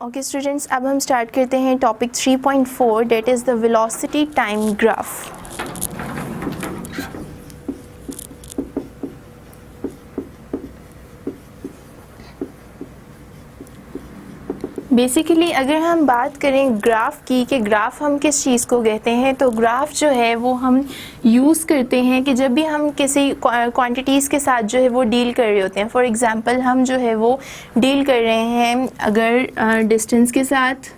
Okay students, अब हम start करते हैं topic 3.4 that is the velocity time graph. Basically अगर हम बात करें ग्राफ की कि ग्राफ हम किस चीज़ को कहते हैं, तो ग्राफ जो है वो हम यूज़ करते हैं कि जब भी हम किसी क्वांटिटीज़ के साथ जो है वो डील कर रहे होते हैं। फॉर एग्ज़ाम्पल हम जो है वो डील कर रहे हैं अगर डिस्टेंस के साथ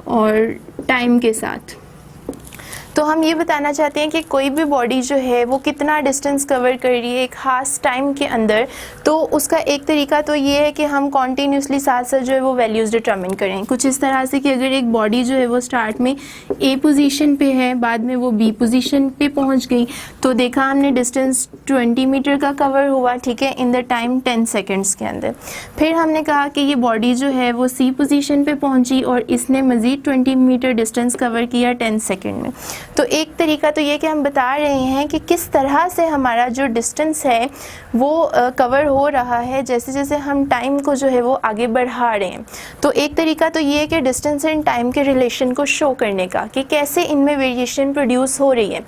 और टाइम के साथ, तो हम ये बताना चाहते हैं कि कोई भी बॉडी जो है वो कितना डिस्टेंस कवर कर रही है एक खास टाइम के अंदर। तो उसका एक तरीका तो ये है कि हम कॉन्टीन्यूसली साथ साथ जो है वो वैल्यूज़ डिटरमिन करें, कुछ इस तरह से कि अगर एक बॉडी जो है वो स्टार्ट में ए पोजीशन पे है, बाद में वो बी पोजीशन पे पहुंच गई, तो देखा हमने डिस्टेंस 20 मीटर का कवर हुआ, ठीक है, इन द टाइम 10 सेकेंड्स के अंदर। फिर हमने कहा कि ये बॉडी जो है वो सी पोजीशन पे पहुंची और इसने मज़ीद 20 मीटर डिस्टेंस कवर किया 10 सेकेंड में। तो एक तरीका तो ये कि हम बता रहे हैं कि किस तरह से हमारा जो डिस्टेंस है वो कवर हो रहा है जैसे जैसे हम टाइम को जो है वो आगे बढ़ा रहे हैं। तो एक तरीका तो ये है कि डिस्टेंस एंड टाइम के रिलेशन को शो करने का कि कैसे इनमें वेरिएशन प्रोड्यूस हो रही है।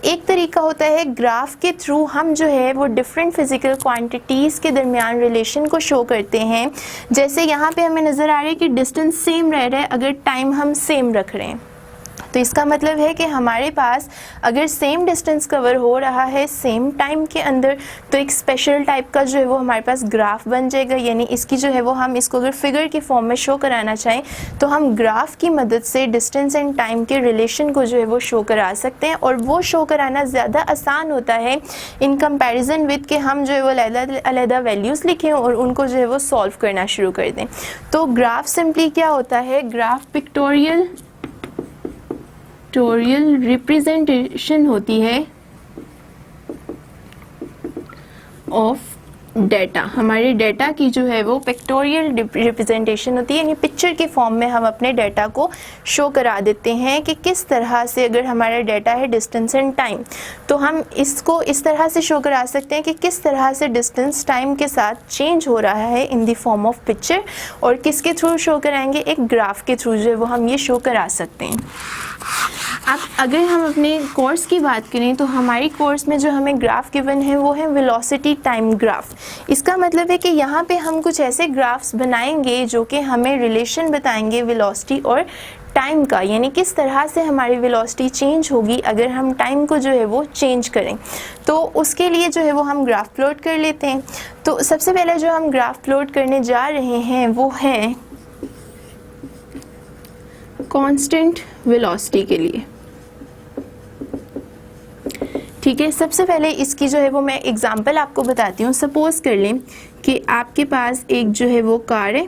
एक तरीका होता है ग्राफ के थ्रू हम जो है वो डिफरेंट फिजिकल क्वांटिटीज़ के दरमियान रिलेशन को शो करते हैं। जैसे यहाँ पे हमें नज़र आ रहा है कि डिस्टेंस सेम रह रहा है अगर टाइम हम सेम रख रहे हैं, तो इसका मतलब है कि हमारे पास अगर सेम डिस्टेंस कवर हो रहा है सेम टाइम के अंदर, तो एक स्पेशल टाइप का जो है वो हमारे पास ग्राफ बन जाएगा। यानी इसकी जो है वो हम इसको अगर फिगर की फॉर्म में शो कराना चाहें तो हम ग्राफ की मदद से डिस्टेंस एंड टाइम के रिलेशन को जो है वो शो करा सकते हैं। और वो शो कराना ज़्यादा आसान होता है इन कंपेरिजन विद के हम जो है वो अलग-अलग वैल्यूज़ लिखें और उनको जो है वो सॉल्व करना शुरू कर दें। तो ग्राफ सिंपली क्या होता है, ग्राफ पिक्टोरियल रिप्रेजेंटेशन होती है ऑफ डेटा। हमारे डेटा की जो है वो पिक्टोरियल रिप्रेजेंटेशन होती है, यानी पिक्चर के फॉर्म में हम अपने डेटा को शो करा देते हैं कि किस तरह से अगर हमारा डेटा है डिस्टेंस एंड टाइम, तो हम इसको इस तरह से शो करा सकते हैं कि किस तरह से डिस्टेंस टाइम के साथ चेंज हो रहा है in the form of picture. और किसके थ्रू शो कराएंगे, एक ग्राफ के थ्रू जो है वो हम ये शो करा सकते हैं। अब अगर हम अपने कोर्स की बात करें तो हमारी कोर्स में जो हमें ग्राफ गिवन है वो है वेलोसिटी टाइम ग्राफ। इसका मतलब है कि यहाँ पे हम कुछ ऐसे ग्राफ्स बनाएंगे जो कि हमें रिलेशन बताएंगे वेलोसिटी और टाइम का, यानी किस तरह से हमारी वेलोसिटी चेंज होगी अगर हम टाइम को जो है वो चेंज करें। तो उसके लिए जो है वो हम ग्राफ प्लॉट कर लेते हैं। तो सबसे पहले जो हम ग्राफ प्लॉट करने जा रहे हैं वो है कांस्टेंट वेलोसिटी के लिए, ठीक है। सबसे पहले इसकी जो है वो मैं एग्जांपल आपको बताती हूँ। सपोज कर लें कि आपके पास एक जो है वो कार है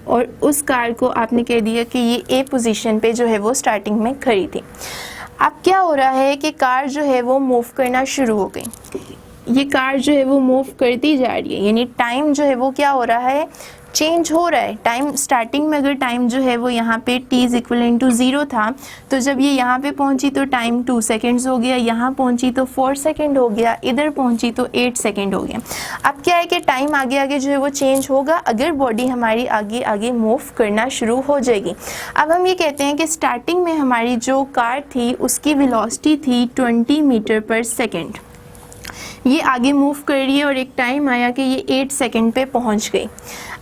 और उस कार को आपने कह दिया कि ये ए पोजीशन पे जो है वो स्टार्टिंग में खड़ी थी। अब क्या हो रहा है कि कार जो है वो मूव करना शुरू हो गई। ये कार जो है वो मूव करती जा रही है, यानी टाइम जो है वो क्या हो रहा है, चेंज हो रहा है। टाइम स्टार्टिंग में अगर टाइम जो है वो यहाँ पे t इज इक्वल टू 0 था, तो जब ये यहाँ पे पहुँची तो टाइम 2 सेकेंड्स हो गया, यहाँ पहुँची तो 4 सेकेंड हो गया, इधर पहुँची तो 8 सेकेंड हो गया। अब क्या है कि टाइम आगे आगे जो है वो चेंज होगा अगर बॉडी हमारी आगे आगे मूव करना शुरू हो जाएगी। अब हम ये कहते हैं कि स्टार्टिंग में हमारी जो कार थी उसकी वेलोसिटी थी 20 मीटर पर सेकेंड। ये आगे मूव कर रही है और एक टाइम आया कि ये 8 सेकेंड पे पहुंच गई।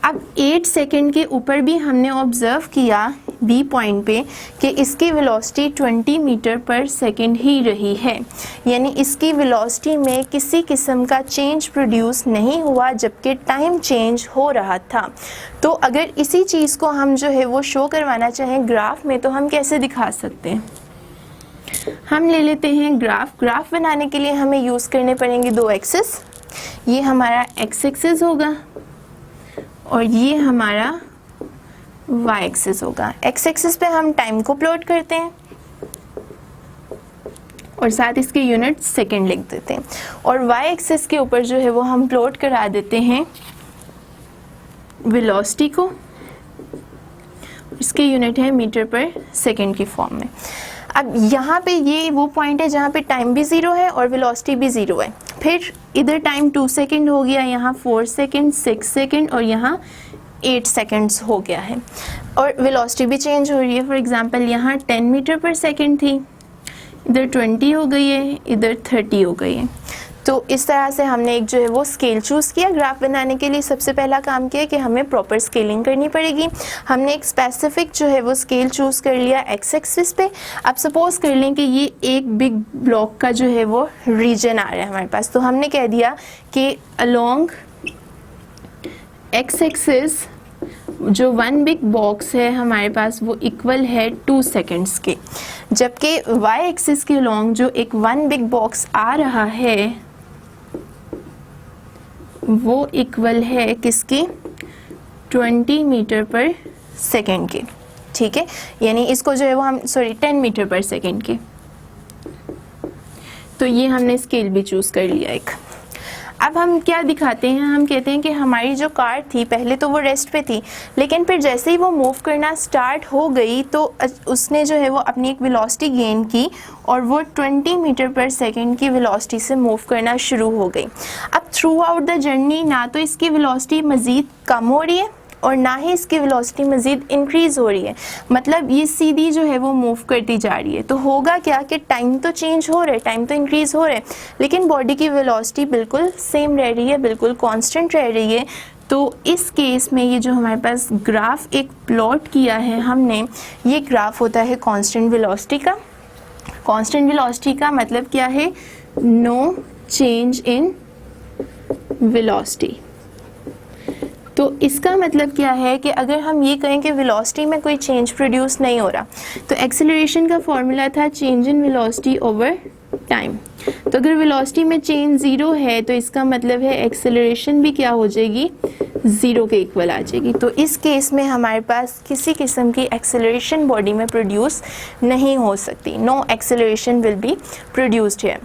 अब 8 सेकेंड के ऊपर भी हमने ऑब्ज़र्व किया बी पॉइंट पे कि इसकी वेलोसिटी 20 मीटर पर सेकेंड ही रही है, यानी इसकी वेलोसिटी में किसी किस्म का चेंज प्रोड्यूस नहीं हुआ जबकि टाइम चेंज हो रहा था। तो अगर इसी चीज़ को हम जो है वो शो करवाना चाहें ग्राफ में, तो हम कैसे दिखा सकते हैं। हम ले लेते हैं ग्राफ बनाने के लिए हमें यूज़ करने पड़ेंगे दो एक्सिस। ये हमारा एक्स एक्सिस होगा और ये हमारा वाई एक्सिस होगा। एक्स एक्सिस पे हम टाइम को प्लॉट करते हैं और साथ इसके यूनिट सेकंड लिख देते हैं, और वाई एक्सिस के ऊपर जो है वो हम प्लॉट करा देते हैं वेलोसिटी को। इसके यूनिट है मीटर पर सेकंड की फॉर्म में। अब यहाँ पे ये वो पॉइंट है जहाँ पे टाइम भी 0 है और वेलोसिटी भी 0 है। फिर इधर टाइम 2 सेकेंड हो गया, यहाँ 4 सेकेंड, 6 सेकेंड और यहाँ 8 सेकेंड्स हो गया है। और वेलोसिटी भी चेंज हो रही है। फॉर एग्जांपल यहाँ 10 मीटर पर सेकेंड थी, इधर 20 हो गई है, इधर 30 हो गई है। तो इस तरह से हमने एक जो है वो स्केल चूज़ किया ग्राफ बनाने के लिए। सबसे पहला काम किया कि हमें प्रॉपर स्केलिंग करनी पड़ेगी। हमने एक स्पेसिफिक जो है वो स्केल चूज़ कर लिया एक्स एक्सिस पे। अब सपोज कर लें कि ये एक बिग ब्लॉक का जो है वो रीजन आ रहा है हमारे पास, तो हमने कह दिया कि अलोंग एक्स एक्सिस जो वन बिग बॉक्स है हमारे पास वो इक्वल है 2 सेकेंड्स के, जबकि वाई एक्सिस के अलोंग जो एक वन बिग बॉक्स आ रहा है वो इक्वल है किसके, 20 मीटर पर सेकेंड के। ठीक है, यानी इसको जो है वो हम 10 मीटर पर सेकेंड के। तो ये हमने स्केल भी चूज़ कर लिया एक। अब हम क्या दिखाते हैं, हम कहते हैं कि हमारी जो कार थी पहले तो वो रेस्ट पे थी, लेकिन फिर जैसे ही वो मूव करना स्टार्ट हो गई तो उसने जो है वो अपनी एक वेलोसिटी गेन की और वो 20 मीटर पर सेकेंड की वेलोसिटी से मूव करना शुरू हो गई। अब थ्रू आउट द जर्नी ना तो इसकी वेलोसिटी मज़ीद कम हो रही है और ना ही इसकी वेलोसिटी मज़ीद इंक्रीज़ हो रही है, मतलब ये सीधी जो है वो मूव करती जा रही है। तो होगा क्या कि टाइम तो चेंज हो रहा है, टाइम तो इंक्रीज़ हो रहा है, लेकिन बॉडी की वेलोसिटी बिल्कुल सेम रह रही है, बिल्कुल कांस्टेंट रह रही है। तो इस केस में ये जो हमारे पास ग्राफ एक प्लॉट किया है हमने, ये ग्राफ होता है कांस्टेंट वेलोसिटी का। कांस्टेंट वेलोसिटी का मतलब क्या है, नो चेंज इन वेलोसिटी। तो इसका मतलब क्या है कि अगर हम ये कहें कि वेलोसिटी में कोई चेंज प्रोड्यूस नहीं हो रहा, तो एक्सेलरेशन का फॉर्मूला था change in velocity over time. तो अगर वेलोसिटी में चेंज 0 है तो इसका मतलब है एक्सेलरेशन भी क्या हो जाएगी, 0 के इक्वल आ जाएगी। तो इस केस में हमारे पास किसी किस्म की एक्सेलरेशन बॉडी में प्रोड्यूस नहीं हो सकती, no acceleration will be produced here.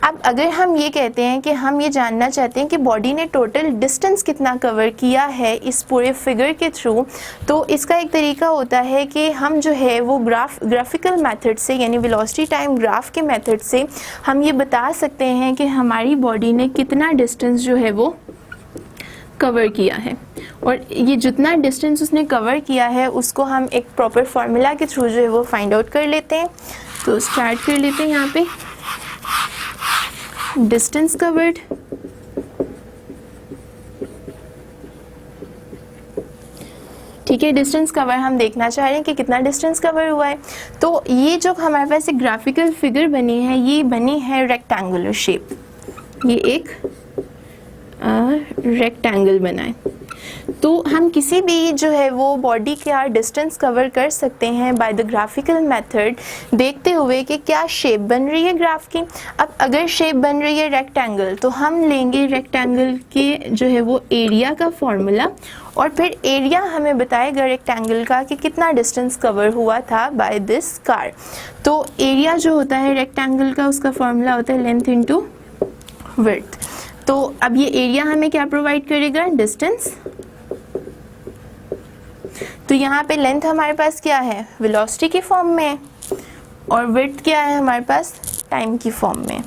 अब अगर हम ये कहते हैं कि हम ये जानना चाहते हैं कि बॉडी ने टोटल डिस्टेंस कितना कवर किया है इस पूरे फिगर के थ्रू, तो इसका एक तरीका होता है कि हम जो है वो ग्राफिकल मेथड से, यानी वेलोसिटी टाइम ग्राफ के मेथड से हम ये बता सकते हैं कि हमारी बॉडी ने कितना डिस्टेंस जो है वो कवर किया है। और ये जितना डिस्टेंस उसने कवर किया है उसको हम एक प्रॉपर फार्मूला के थ्रू जो है वो फाइंड आउट कर लेते हैं। तो स्टार्ट कर लेते हैं यहाँ पे, डिस्टेंस कवर्ड ठीक है, डिस्टेंस कवर हम देखना चाह रहे हैं कि कितना डिस्टेंस कवर हुआ है। तो ये जो हमारे पास एक ग्राफिकल फिगर बनी है, ये बनी है रेक्टेंगुलर शेप, ये एक रेक्टेंगल बना है। तो हम किसी भी जो है वो बॉडी का डिस्टेंस कवर कर सकते हैं बाय द ग्राफिकल मेथड, देखते हुए कि क्या शेप बन रही है ग्राफ की। अब अगर शेप बन रही है रेक्टेंगल, तो हम लेंगे रेक्टेंगल के जो है वो एरिया का फॉर्मूला, और फिर एरिया हमें बताएगा रेक्टेंगल का कि कितना डिस्टेंस कवर हुआ था बाय दिस कार। तो एरिया जो होता है रेक्टेंगल का, उसका फॉर्मूला होता है लेंथ इनटू विड्थ। तो अब ये एरिया हमें क्या प्रोवाइड करेगा, डिस्टेंस। तो यहाँ पे लेंथ हमारे पास क्या है, वेलोसिटी की फॉर्म में है, और विड्थ क्या है हमारे पास, टाइम की फॉर्म में।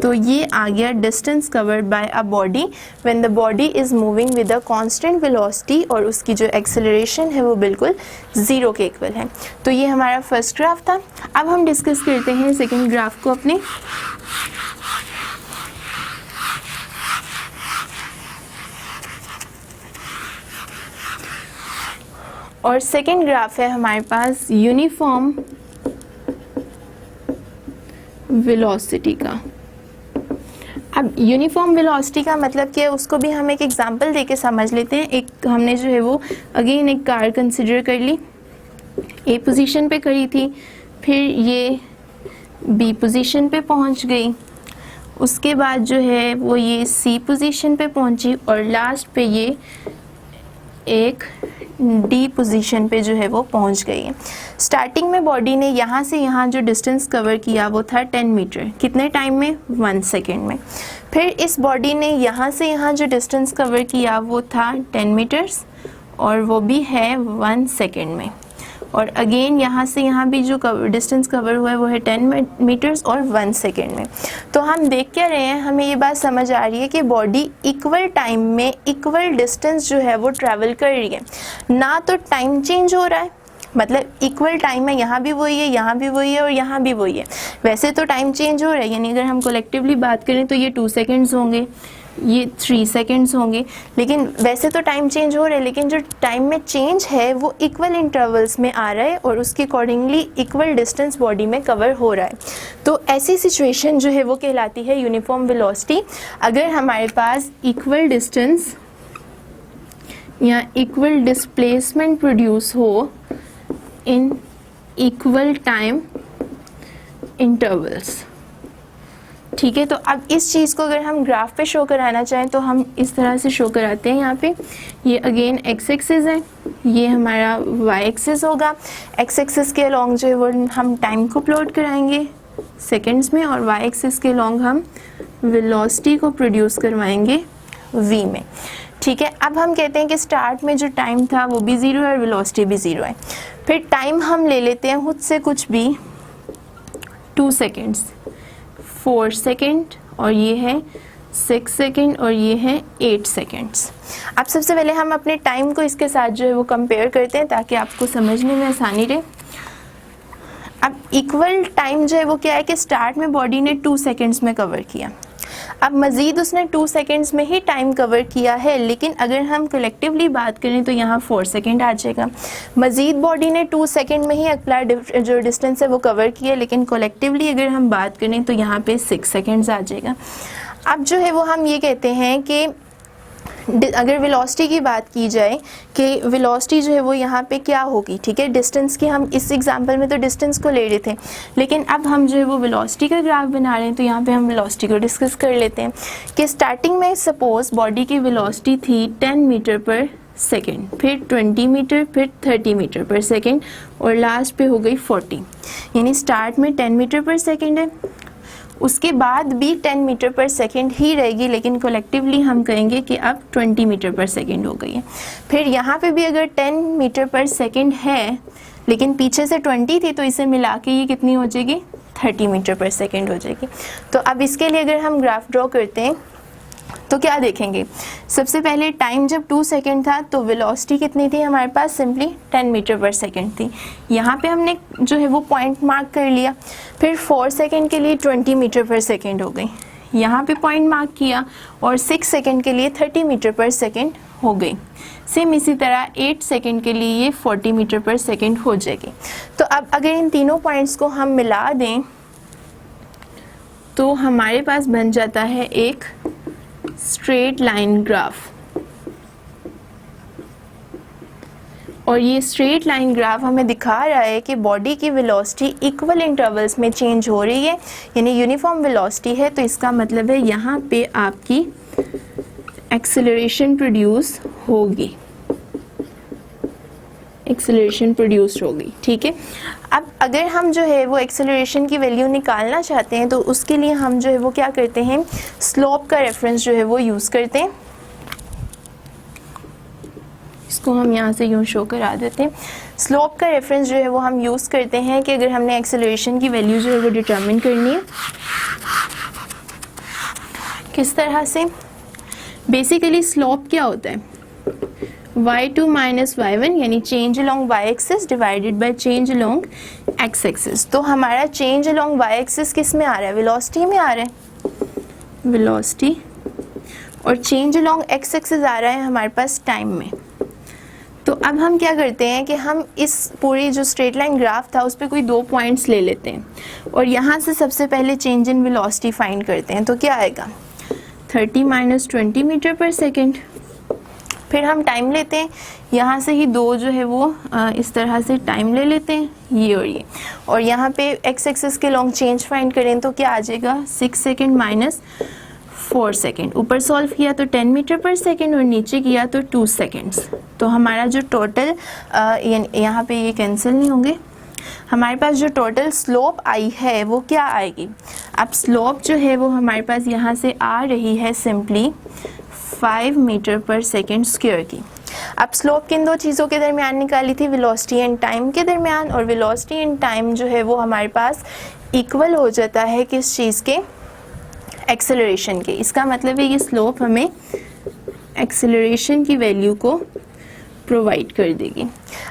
तो ये आ गया distance covered by a body when the body is moving with a constant velocity, और उसकी जो एक्सेलरेशन है वो बिल्कुल 0 के इक्वल है। तो ये हमारा फर्स्ट ग्राफ था। अब हम डिस्कस करते हैं सेकेंड ग्राफ को अपने। और सेकेंड ग्राफ है हमारे पास यूनिफॉर्म वेलोसिटी का। अब यूनिफॉर्म वेलोसिटी का मतलब क्या है, उसको भी हम एक एग्जांपल देके समझ लेते हैं। एक हमने जो है वो अगेन एक कार कंसिडर कर ली, ए पोजीशन पे खड़ी थी, फिर ये बी पोजीशन पे पहुंच गई, उसके बाद जो है वो ये सी पोजीशन पे पहुंची, और लास्ट पे ये एक डी पोजीशन पे जो है वो पहुंच गई है। स्टार्टिंग में बॉडी ने यहाँ से यहाँ जो डिस्टेंस कवर किया वो था 10 मीटर, कितने टाइम में, 1 सेकेंड में। फिर इस बॉडी ने यहाँ से यहाँ जो डिस्टेंस कवर किया वो था 10 मीटर्स, और वो भी है 1 सेकेंड में। और अगेन यहाँ से यहाँ भी जो डिस्टेंस कवर हुआ है वो है 10 मीटर्स और 1 सेकेंड में। तो हम देख क्या रहे हैं, हमें ये बात समझ आ रही है कि बॉडी इक्वल टाइम में इक्वल डिस्टेंस जो है वो ट्रैवल कर रही है, ना तो टाइम चेंज हो रहा है, मतलब इक्वल टाइम है, यहाँ भी वही है, यहाँ भी वही है और यहाँ भी वही है। वैसे तो टाइम चेंज हो रहा है, यानी अगर हम कलेक्टिवली बात करें तो ये 2 सेकेंड्स होंगे, ये 3 सेकेंड्स होंगे, लेकिन वैसे तो टाइम चेंज हो रहा है, लेकिन जो टाइम में चेंज है वो इक्वल इंटरवल्स में आ रहा है और उसके अकॉर्डिंगली इक्वल डिस्टेंस बॉडी में कवर हो रहा है। तो ऐसी सिचुएशन जो है वो कहलाती है यूनिफॉर्म वेलोसिटी। अगर हमारे पास इक्वल डिस्टेंस या इक्वल डिस्प्लेसमेंट प्रोड्यूस हो इन इक्वल टाइम इंटरवल्स, ठीक है। तो अब इस चीज़ को अगर हम ग्राफ पे शो कराना चाहें तो हम इस तरह से शो कराते हैं। यहाँ पे ये अगेन एक्स एक्सिस है, ये हमारा वाई एक्सिस होगा। एक्स एक्सिस के अलॉन्ग जो है वो हम टाइम को प्लॉट कराएंगे सेकंड्स में, और वाई एक्सिस के अलॉन्ग हम वेलोसिटी को प्रोड्यूस करवाएंगे वी में, ठीक है। अब हम कहते हैं कि स्टार्ट में जो टाइम था वो भी ज़ीरो है और वेलोसिटी भी ज़ीरो है। फिर टाइम हम ले लेते हैं खुद से कुछ भी 2 सेकेंड्स, 4 सेकेंड और ये है 6 सेकेंड और ये है 8 सेकेंड्स। अब सबसे पहले हम अपने टाइम को इसके साथ जो है वो कंपेयर करते हैं ताकि आपको समझने में आसानी रहे। अब इक्वल टाइम जो है वो क्या है कि स्टार्ट में बॉडी ने 2 सेकेंड्स में कवर किया, अब मज़ीद उसने 2 सेकेंड्स में ही टाइम कवर किया है, लेकिन अगर हम कलेक्टिवली बात करें तो यहाँ 4 सेकेंड आ जाएगा। मज़ीद बॉडी ने 2 सेकेंड में ही अगला जो डिस्टेंस है वो कवर किया, लेकिन कलेक्टिवली अगर हम बात करें तो यहाँ पे 6 सेकेंड्स आ जाएगा। अब जो है वो हम ये कहते हैं कि अगर वेलोसिटी की बात की जाए कि वेलोसिटी जो है वो यहाँ पे क्या होगी, ठीक है। डिस्टेंस की हम इस एग्जांपल में तो डिस्टेंस को ले रहे थे, लेकिन अब हम जो है वो वेलोसिटी का ग्राफ बना रहे हैं, तो यहाँ पे हम वेलोसिटी को डिस्कस कर लेते हैं कि स्टार्टिंग में सपोज बॉडी की वेलोसिटी थी 10 मीटर पर सेकेंड, फिर 20 मीटर, फिर 30 मीटर पर सेकेंड और लास्ट पे हो गई 40, यानी स्टार्ट में 10 मीटर पर सेकेंड है, उसके बाद भी 10 मीटर पर सेकेंड ही रहेगी, लेकिन कलेक्टिवली हम कहेंगे कि अब 20 मीटर पर सेकेंड हो गई है। फिर यहाँ पे भी अगर 10 मीटर पर सेकेंड है लेकिन पीछे से 20 थी, तो इसे मिला के ये कितनी हो जाएगी, 30 मीटर पर सेकेंड हो जाएगी। तो अब इसके लिए अगर हम ग्राफ ड्रॉ करते हैं तो क्या देखेंगे, सबसे पहले टाइम जब 2 सेकेंड था तो वेलोसिटी कितनी थी हमारे पास, सिंपली 10 मीटर पर सेकेंड थी। यहाँ पे हमने जो है वो पॉइंट मार्क कर लिया। फिर 4 सेकेंड के लिए 20 मीटर पर सेकेंड हो गई, यहाँ पे पॉइंट मार्क किया, और 6 सेकेंड के लिए 30 मीटर पर सेकेंड हो गई। सेम इसी तरह 8 सेकेंड के लिए ये 40 मीटर पर सेकेंड हो जाएगी। तो अब अगर इन तीनों पॉइंट्स को हम मिला दें तो हमारे पास बन जाता है एक स्ट्रेट लाइन ग्राफ, और ये स्ट्रेट लाइन ग्राफ हमें दिखा रहा है कि बॉडी की वेलोसिटी इक्वल इंटरवल्स में चेंज हो रही है, यानी यूनिफॉर्म वेलोसिटी है। तो इसका मतलब है यहाँ पे आपकी एक्सेलरेशन प्रोड्यूस होगी, एक्सेलरेशन प्रोड्यूस होगी, ठीक है। अब अगर हम जो है वो एक्सेलरेशन की वैल्यू निकालना चाहते हैं तो उसके लिए हम जो है वो क्या करते हैं, स्लोप का रेफरेंस जो है वो यूज़ करते हैं। इसको हम यहाँ से यूँ शो करा देते हैं। स्लोप का रेफरेंस जो है वो हम यूज़ करते हैं कि अगर हमने एक्सेलरेशन की वैल्यू जो है वो डिटरमिन करनी है, किस तरह से, बेसिकली स्लोप क्या होता है, y2 माइनस y1 यानी change along y axis divided by change along x axis. तो हमारा चेंज अलोंग y एक्सिस किस में आ रहा है, वेलोसिटी में आ रहा है, वेलोसिटी, और चेंज अलोंग x एक्सिस आ रहा है हमारे पास टाइम में। तो अब हम क्या करते हैं कि हम इस पूरी जो स्ट्रेट लाइन ग्राफ था उस पर कोई 2 पॉइंट्स ले लेते हैं और यहाँ से सबसे पहले चेंज इन वेलोसिटी फाइंड करते हैं। तो क्या आएगा, 30 माइनस 20 मीटर पर सेकेंड। फिर हम टाइम लेते हैं, यहाँ से ही 2 जो है वो इस तरह से टाइम ले लेते हैं, ये और ये, और यहाँ पे x एक्सिस के लॉन्ग चेंज फाइंड करें तो क्या आ जाएगा, 6 सेकेंड माइनस 4 सेकेंड। ऊपर सॉल्व किया तो 10 मीटर पर सेकेंड और नीचे किया तो 2 सेकेंड्स। तो हमारा जो टोटल यहाँ पे ये कैंसिल नहीं होंगे, हमारे पास जो टोटल स्लोप आई है वो क्या आएगी। अब स्लोप जो है वो हमारे पास यहाँ से आ रही है सिंपली 5 मीटर पर सेकेंड स्क्वायर की। अब स्लोप किन दो चीज़ों के दरमियान निकाली थी, वेलोसिटी एंड टाइम के दरमियान, और वेलोसिटी एंड टाइम जो है वो हमारे पास इक्वल हो जाता है किस चीज़ के, एक्सेलरेशन के। इसका मतलब है ये स्लोप हमें एक्सेलरेशन की वैल्यू को प्रोवाइड कर देगी।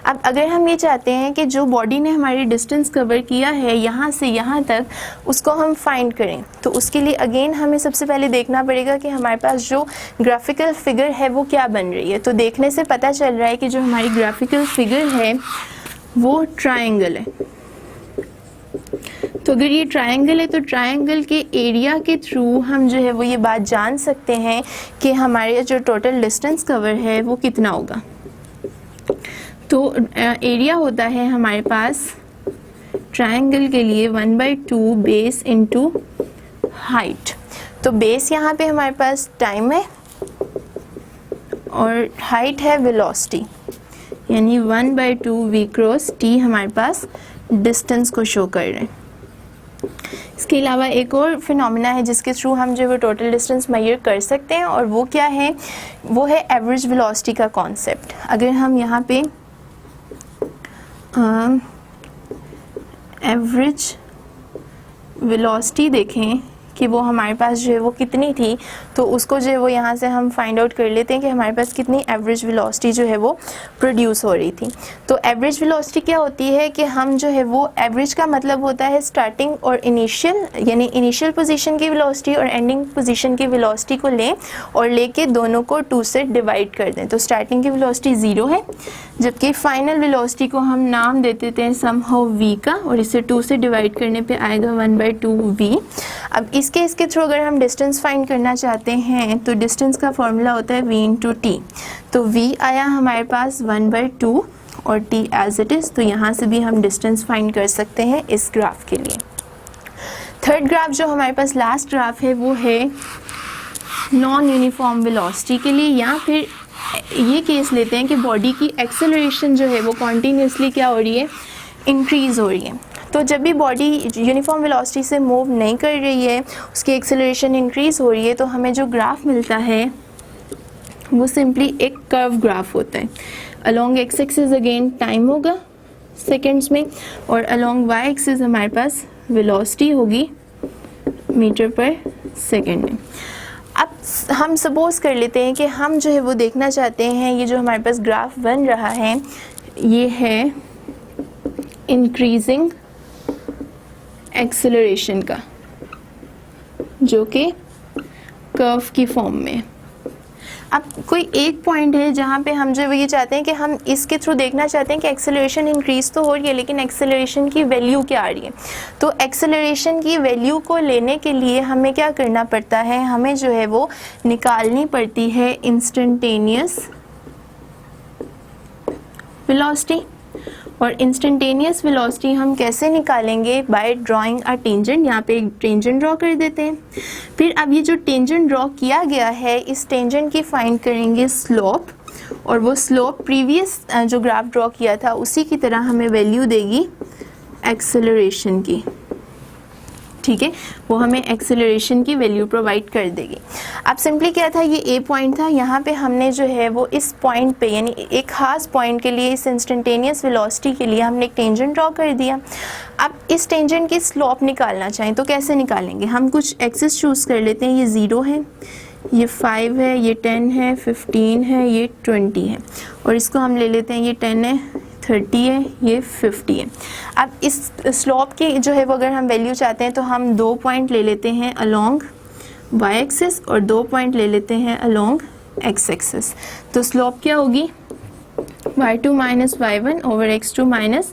अब अगर हम ये चाहते हैं कि जो बॉडी ने हमारी डिस्टेंस कवर किया है यहाँ से यहाँ तक, उसको हम फाइंड करें, तो उसके लिए अगेन हमें सबसे पहले देखना पड़ेगा कि हमारे पास जो ग्राफिकल फिगर है वो क्या बन रही है। तो देखने से पता चल रहा है कि जो हमारी ग्राफिकल फिगर है वो ट्रायंगल है। तो अगर ये ट्रायंगल है तो ट्रायंगल के एरिया के थ्रू हम जो है वो ये बात जान सकते हैं कि हमारे जो टोटल डिस्टेंस कवर है वो कितना होगा। तो एरिया होता है हमारे पास ट्रायंगल के लिए 1/2 बेस इंटू हाइट। तो बेस यहाँ पे हमारे पास टाइम है और हाइट है वेलोसिटी, यानी 1/2 v क्रॉस t हमारे पास डिस्टेंस को शो कर रहे हैं। इसके अलावा एक और फिनोमिना है जिसके थ्रू हम जो है टोटल डिस्टेंस मेजर कर सकते हैं, और वो क्या है, वो है एवरेज वेलोसिटी का कॉन्सेप्ट। अगर हम यहाँ पे एवरेज वेलोसिटी देखें कि वो हमारे पास जो है वो कितनी थी, तो उसको जो है वो यहाँ से हम फाइंड आउट कर लेते हैं कि हमारे पास कितनी एवरेज वेलोसिटी जो है वो प्रोड्यूस हो रही थी। तो एवरेज वेलोसिटी क्या होती है कि हम जो है वो, एवरेज का मतलब होता है स्टार्टिंग और इनिशियल, यानी इनिशियल पोजीशन की वेलोसिटी और एंडिंग पोजीशन की वेलोसिटी को लें और लेके दोनों को 2 से डिवाइड कर दें। तो स्टार्टिंग की वेलोसिटी 0 है, जबकि फाइनल वेलोसिटी को हम नाम दे देते हैं समहाउ v का, और इसे 2 से डिवाइड करने पे आएगा 1/2 v। अब इसके थ्रू अगर हम डिस्टेंस फाइंड करना चाहते हैं तो डिस्टेंस का फॉर्मूला होता है v इंटू टी। तो v आया हमारे पास 1/2 और t एज इट इज़, तो यहाँ से भी हम डिस्टेंस फाइंड कर सकते हैं इस ग्राफ के लिए। थर्ड ग्राफ जो हमारे पास लास्ट ग्राफ है वो है नॉन यूनिफॉर्म वेलोसिटी के लिए, या फिर ये केस लेते हैं कि बॉडी की एक्सेलरेशन जो है वो कॉन्टीन्यूसली क्या हो रही है, इंक्रीज़ हो रही है। तो जब भी बॉडी यूनिफॉर्म वेलोसिटी से मूव नहीं कर रही है, उसकी एक्सेलरेशन इंक्रीज़ हो रही है, तो हमें जो ग्राफ मिलता है वो सिंपली एक कर्व ग्राफ होता है। Along x axis again time होगा सेकंड्स में, और अलोंग वाई एक्सिस हमारे पास वेलोसिटी होगी मीटर पर सेकंड में। अब हम सपोज कर लेते हैं कि हम जो है वो देखना चाहते हैं, ये जो हमारे पास ग्राफ बन रहा है ये है इंक्रीजिंग एक्सेलरेशन का, जो कि कर्व की फॉर्म में। अब कोई एक पॉइंट है जहाँ पे हम जो है ये चाहते हैं कि हम इसके थ्रू देखना चाहते हैं कि एक्सेलरेशन इंक्रीज़ तो हो रही है, लेकिन एक्सेलरेशन की वैल्यू क्या आ रही है। तो एक्सेलरेशन की वैल्यू को लेने के लिए हमें क्या करना पड़ता है, हमें जो है वो निकालनी पड़ती है इंस्टेंटेनियस वेलोसिटी। और इंस्टेंटेनियस वेलोसिटी हम कैसे निकालेंगे, बाय ड्राइंग अ टेंजेंट। यहाँ पे एक टेंजेंट ड्रॉ कर देते हैं। फिर अब ये जो टेंजेंट ड्रॉ किया गया है, इस टेंजेंट की फाइंड करेंगे स्लोप, और वो स्लोप प्रीवियस जो ग्राफ ड्रॉ किया था उसी की तरह हमें वैल्यू देगी एक्सेलरेशन की। ठीक है, वो हमें एक्सेलरेशन की वैल्यू प्रोवाइड कर देगी। अब सिंपली क्या था, ये ए पॉइंट था, यहाँ पे हमने जो है वो इस पॉइंट पे, यानी एक खास पॉइंट के लिए, इस इंस्टेंटेनियस वेलोसिटी के लिए हमने एक टेंजेंट ड्रॉ कर दिया। अब इस टेंजेंट की स्लोप निकालना चाहें तो कैसे निकालेंगे, हम कुछ एक्सिस चूज़ कर लेते हैं। ये 0 है, ये 5 है, ये 10 है, 15 है, ये 20 है, और इसको हम ले लेते हैं, ये 10 है, 30 है, ये 50 है। अब इस स्लोप की जो है वो अगर हम वैल्यू चाहते हैं तो हम 2 पॉइंट ले लेते हैं अलोंग y एक्सिस और 2 पॉइंट ले लेते हैं अलोंग x एक्सिस। तो स्लोप क्या होगी, y2 minus y1 over x2 minus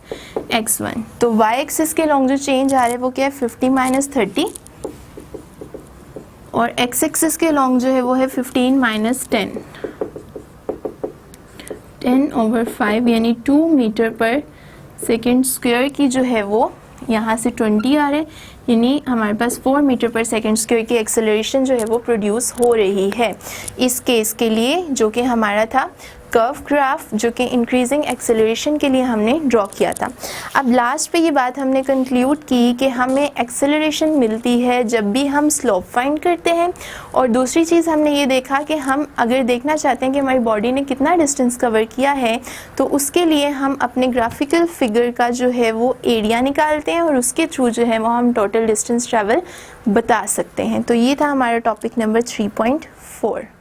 x1। तो y एक्सिस के अलोंग जो चेंज आ रहा है वो क्या है, 50 माइनस 30, और x एक्सिस के अलोंग जो है वो है 15 माइनस 10 ओवर 5, यानी 2 मीटर पर सेकेंड स्क्वायर की जो है वो यहाँ से 20 आ रहे हैं, यानी हमारे पास 4 मीटर पर सेकेंड स्क्वायर की एक्सेलरेशन जो है वो प्रोड्यूस हो रही है इस केस के लिए, जो कि हमारा था कर्व ग्राफ जो कि इंक्रीजिंग एक्सेलरेशन के लिए हमने ड्रॉ किया था। अब लास्ट पे ये बात हमने कंक्लूड की कि हमें एक्सेलरेशन मिलती है जब भी हम स्लोप फाइंड करते हैं, और दूसरी चीज़ हमने ये देखा कि हम अगर देखना चाहते हैं कि हमारी बॉडी ने कितना डिस्टेंस कवर किया है तो उसके लिए हम अपने ग्राफिकल फिगर का जो है वो एरिया निकालते हैं और उसके थ्रू जो है वो हम टोटल डिस्टेंस ट्रैवल बता सकते हैं। तो ये था हमारा टॉपिक नंबर 3.4।